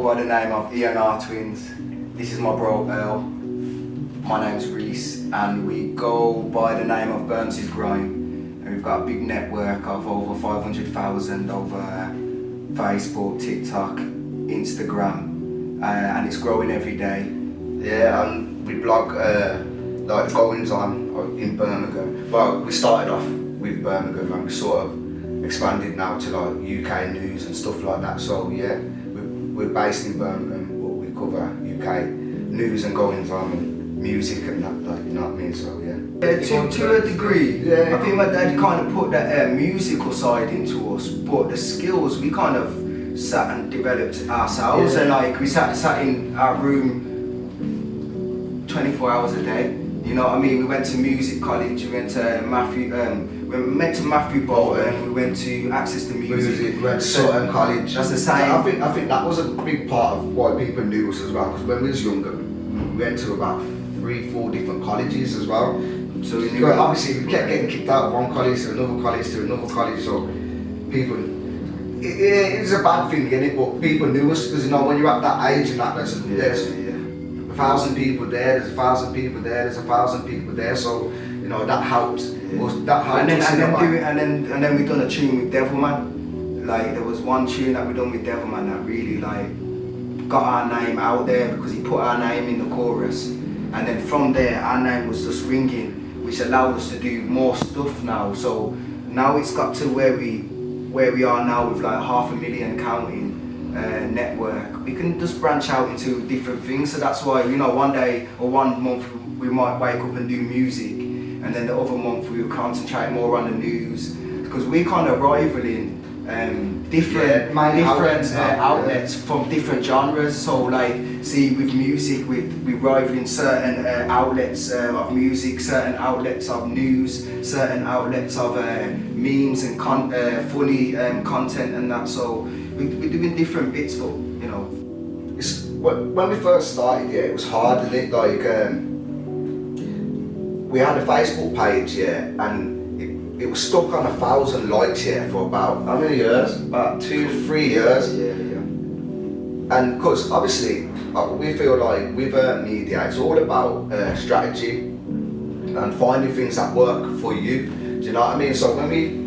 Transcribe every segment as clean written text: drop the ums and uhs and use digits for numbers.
by the name of ENR Twins. This is my bro Earl. My name's Reese, and we go by the name of BirmzIsGrime. And we've got a big network of over 500,000 over Facebook, TikTok, Instagram, and it's growing every day. Yeah, and we blog like the goings on in Birmingham. Well, we started off with Birmingham and we sort of expanded now to like UK news and stuff like that. So yeah, we're based in Birmingham, but we cover UK news and goings on and music and that, like, you know what I mean? So yeah. To a degree, yeah. I think my dad kind of put that musical side into us, but the skills we kind of sat and developed ourselves, and like we sat in our room 24 hours a day. You know what I mean? We went to music college, we went to Matthew Bolton, we went to Access to Music, we went to Sutton College. That's the same. I think that was a big part of why people knew us as well, because when we was younger, we went to about 3-4 different colleges as well. So obviously we kept getting kicked out of one college to another college to another college, so people, it's a bad thing, isn't it? But people knew us, because you know, when you're at that age and that, there's 1,000 people there, there's 1,000 people there, there's 1,000 people there, so you know that helped. That helped and then we done a tune with Devilman. Like there was one tune that we done with Devilman that really like got our name out there, because he put our name in the chorus, and then from there our name was just ringing, which allowed us to do more stuff now. So now it's got to where we are now with like 500,000 counting. Network, we can just branch out into different things. So that's why, you know, one day or 1 month we might wake up and do music, and then the other month we will concentrate more on the news, because we kind of rivaling different outlets from different genres. So like, see, with music, we're rivaling certain outlets of music, certain outlets of news, certain outlets of memes and funny content and that. So we're doing different bits, but you know, it's when we first started, yeah, it was hard, and it like we had a Facebook page, yeah, and it was stuck on 1,000 likes, yeah, for about how many years? About 2-3 years. Yeah. And because obviously we feel like with media, it's all about strategy and finding things that work for you. Do you know what I mean? So when we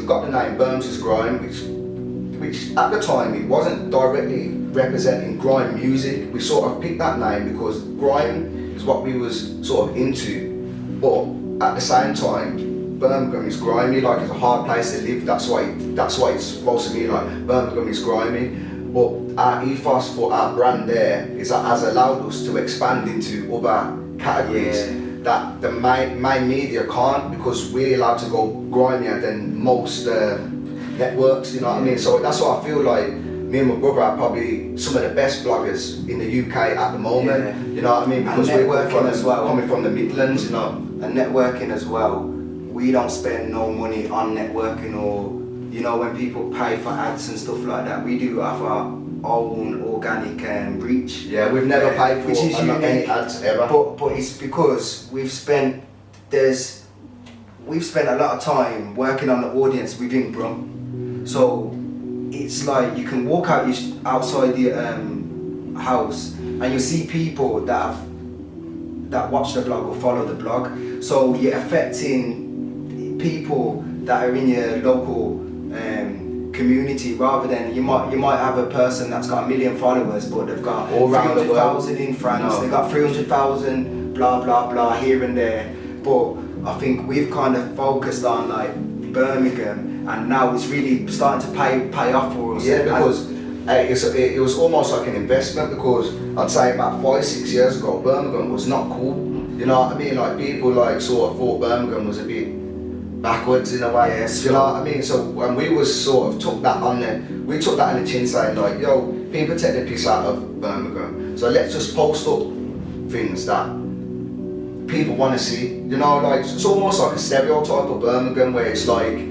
got the name BirmzIsGrime, which at the time it wasn't directly representing grime music. We sort of picked that name because grime is what we was sort of into, but at the same time, Birmingham is grimy, like it's a hard place to live. That's why it's supposed to be like Birmingham is grimy. But our ethos for our brand there has allowed us to expand into other categories that the main media can't, because we're allowed to go grimier than most networks, you know what I mean? So that's why I feel like me and my brother are probably some of the best bloggers in the UK at the moment, you know what I mean? Because we're coming from the Midlands, you know. And networking as well, we don't spend no money on networking, or, you know, when people pay for ads and stuff like that, we do have our own organic reach. Yeah, we've never paid for which is any ads ever. But it's because we've spent a lot of time working on the audience within Brum. So it's like you can walk outside the house and you see people that watch the blog or follow the blog. So you're affecting people that are in your local community, rather than you might have a person that's got 1 million followers, but they've got 300,000 in France, they've got 300,000 blah blah blah here and there. But I think we've kind of focused on like Birmingham, and now it's really starting to pay off for us. Yeah, because it was almost like an investment, because I'd say about 5-6 years ago, Birmingham was not cool. You know what I mean? Like people like sort of thought Birmingham was a bit backwards in a way. Yes. You know what I mean? So when we was sort of took that on the chin, saying like, yo, people take the piss out of Birmingham, so let's just post up things that people want to see. You know, like it's almost like a stereotype of Birmingham, where it's like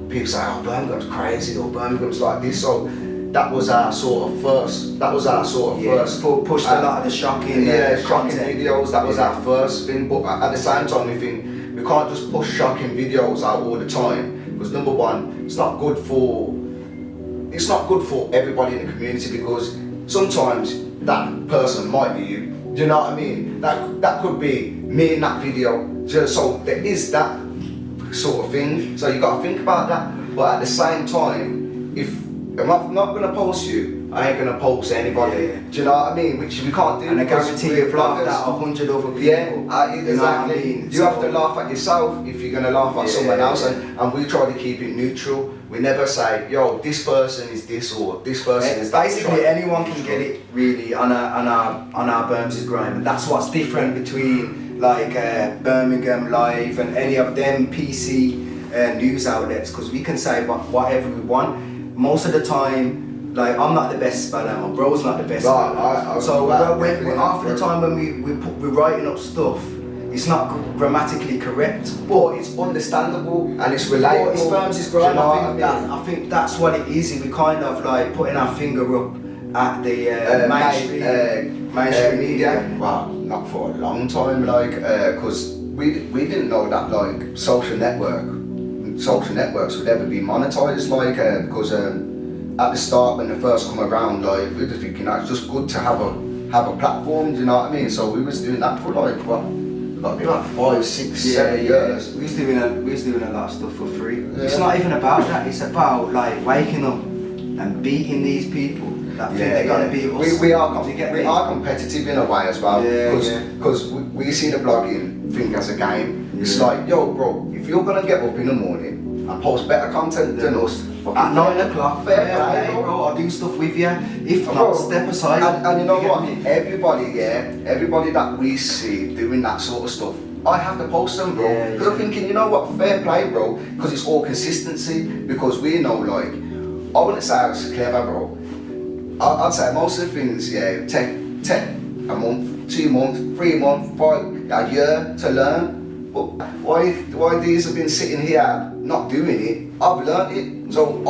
people say, oh, Birmingham's crazy, or Birmingham's like this. So that was our sort of first. First pushed a lot of the shocking videos. That was our first thing. But at the same time, we think we can't just push shocking videos out all the time, because number one, it's not good for it's not good for everybody in the community, because sometimes that person might be you. Do you know what I mean? That could be me in that video. So there is that sort of thing. So you got to think about that. But at the same time, if I'm not gonna post you, I ain't gonna post anybody. Yeah. Do you know what I mean? Which we can't do. And I because guarantee we're you've laughed bloggers. at 100 other people. Yeah, You know what I exactly. mean? You have to laugh at yourself if you're gonna laugh at someone else, Yeah. and we try to keep it neutral. We never say, yo, this person is this or this person is that. Basically, anyone can get it really on our BirmzIsGrime, and that's what's different between like Birmingham Live and any of them PC news outlets, because we can say whatever we want. Most of the time, like, I'm not the best speller, my bro's not the best speller. So half the time when we're writing up stuff, it's not grammatically correct, but it's understandable and it's relatable. It's BirmzIsGrime. I think that's what it is. We kind of like putting our finger up at the mainstream media. Well, not for a long time, like, because we didn't know that like social networks would ever be monetized, like, because at the start when they first come around, like, we were thinking that's just good to have a platform. Do you know what I mean? So we was doing that for like what? Like 5, 6, 7 years. We was doing a lot of stuff for free. Yeah. It's not even about that. It's about like waking up and beating these people that think they're gonna beat us. We are competitive in a way as well. Because we see the blogging thing as a game. It's like, yo, bro, if you're gonna get up in the morning and post better content than us at 9 o'clock, fair play, bro, I'll do stuff with you. If not, step aside. And you know what? Everybody that we see doing that sort of stuff, I have to post them, bro. Because I'm thinking, you know what? Fair play, bro. Because it's all consistency. Because we know, like, I wouldn't say I was clever, bro. I'd say most of the things, take a month, 2 months, 3 months, 5, a year to learn. But why these have been sitting here not doing it? I've learned it, so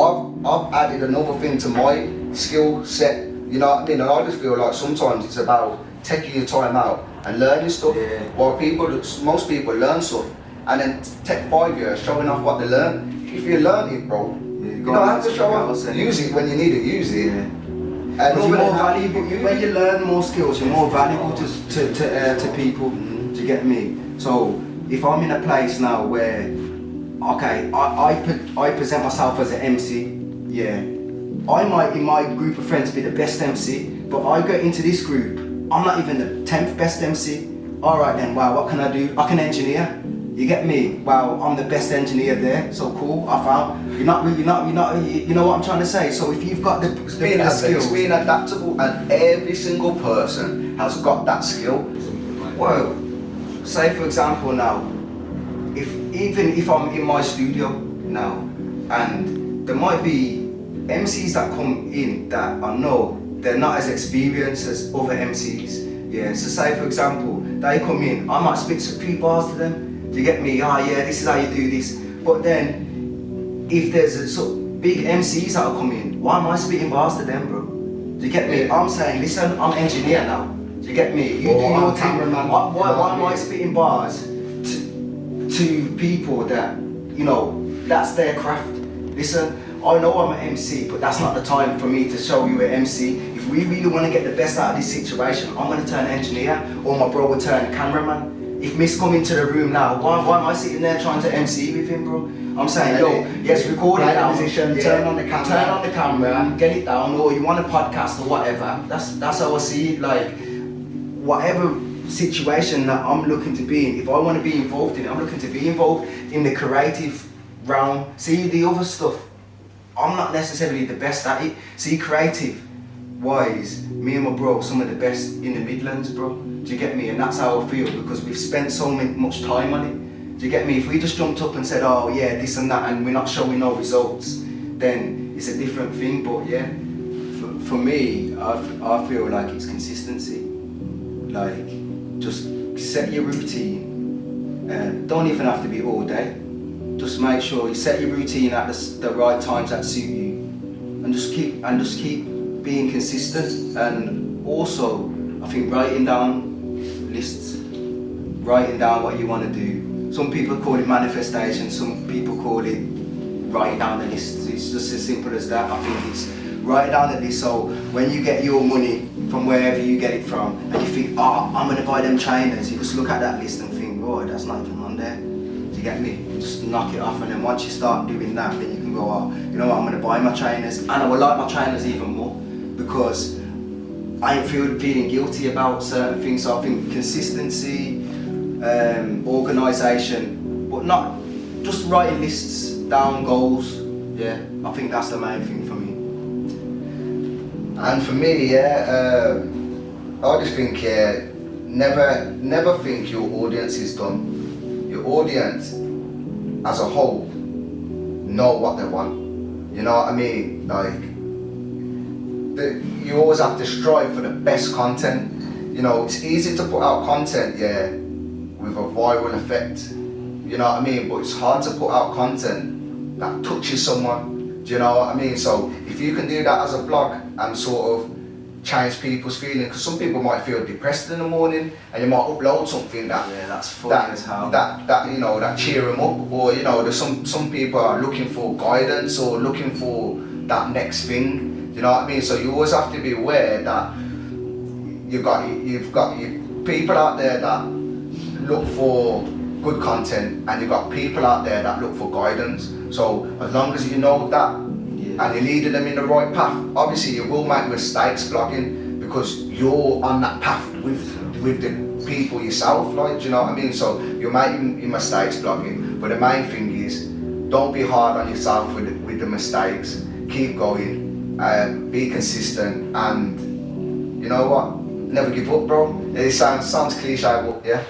I've added another thing to my skill set. You know what I mean? And I just feel like sometimes it's about taking your time out and learning stuff. While most people learn stuff and then take 5 years showing off what they learn. If you learn it, bro, you don't have to show off. Use it when you need to use it. And you're more valuable when you learn more skills. You're more valuable to people. Do you get me? So if I'm in a place now where, okay, I present myself as an MC, I might in my group of friends be the best MC, but I go into this group, I'm not even the 10th best MC. All right then, wow, what can I do? I can engineer. You get me? Wow, I'm the best engineer there. So cool, I found. You know what I'm trying to say. So if you've got the skills, it's being adaptable, and every single person has got that skill. Whoa. Say for example now, even if I'm in my studio now, and there might be MCs that come in that I know they're not as experienced as other MCs. Yeah. So say for example, they come in, I might spit a few bars to them. Do you get me? This is how you do this. But then, if there's a sort of big MCs that are coming, why am I spitting bars to them, bro? Do you get me? I'm saying, listen, I'm engineer now. Do you get me? You do your thing. Why am I spitting bars to people that, you know, that's their craft? Listen, I know I'm an MC, but that's not the time for me to show you an MC. If we really want to get the best out of this situation, I'm going to turn engineer, or my bro will turn cameraman. If Miss come into the room now, why am I sitting there trying to MC with him, bro? I'm saying, yo, yes, record it down, position, turn on the camera, get it down, or you want a podcast or whatever. That's how I see it. Like, whatever situation that I'm looking to be in, if I want to be involved in it, I'm looking to be involved in the creative realm. See, the other stuff, I'm not necessarily the best at it. See, creative wise, me and my bro, some of the best in the Midlands, bro. Do you get me? And that's how I feel, because we've spent so much time on it. Do you get me? If we just jumped up and said, oh yeah, this and that, and we're not showing no results, then it's a different thing. But yeah, for me, I feel like it's consistency. Like, just set your routine. Don't even have to be all day. Just make sure you set your routine at the right times that suit you, and just keep being consistent. And also, I think writing down lists, writing down what you want to do. Some people call it manifestation, some people call it write it down the list. It's just as simple as that. I think it's write it down the list, so when you get your money from wherever you get it from, and you think, oh, I'm gonna buy them trainers, you just look at that list and think, oh, that's not even on there. Do you get me? Just knock it off, and then once you start doing that, then you can go, oh, you know what, I'm gonna buy my trainers, and I will like my trainers even more, because I ain't feeling guilty about certain things. So I think consistency, organisation, but not just writing lists down, goals. Yeah, I think that's the main thing for me. And for me, I just think, never think your audience is done. Your audience, as a whole, know what they want. You know what I mean? Like, you always have to strive for the best content. You know, it's easy to put out content, with a viral effect. You know what I mean? But it's hard to put out content that touches someone. Do you know what I mean? So if you can do that as a blog and sort of change people's feelings, because some people might feel depressed in the morning, and you might upload something that's funny as hell. That you know, that cheer them up, or you know, there's some people are looking for guidance or looking for that next thing. You know what I mean? So you always have to be aware that you've got people out there that look for good content, and you've got people out there that look for guidance. So as long as you know that, and you're leading them in the right path, obviously you will make mistakes blogging, because you're on that path with the people yourself, like, do you know what I mean? So you're making your mistakes blogging, but the main thing is, don't be hard on yourself with the mistakes. Keep going, be consistent, and you know what? Never give up, bro. It sounds cliche, but yeah.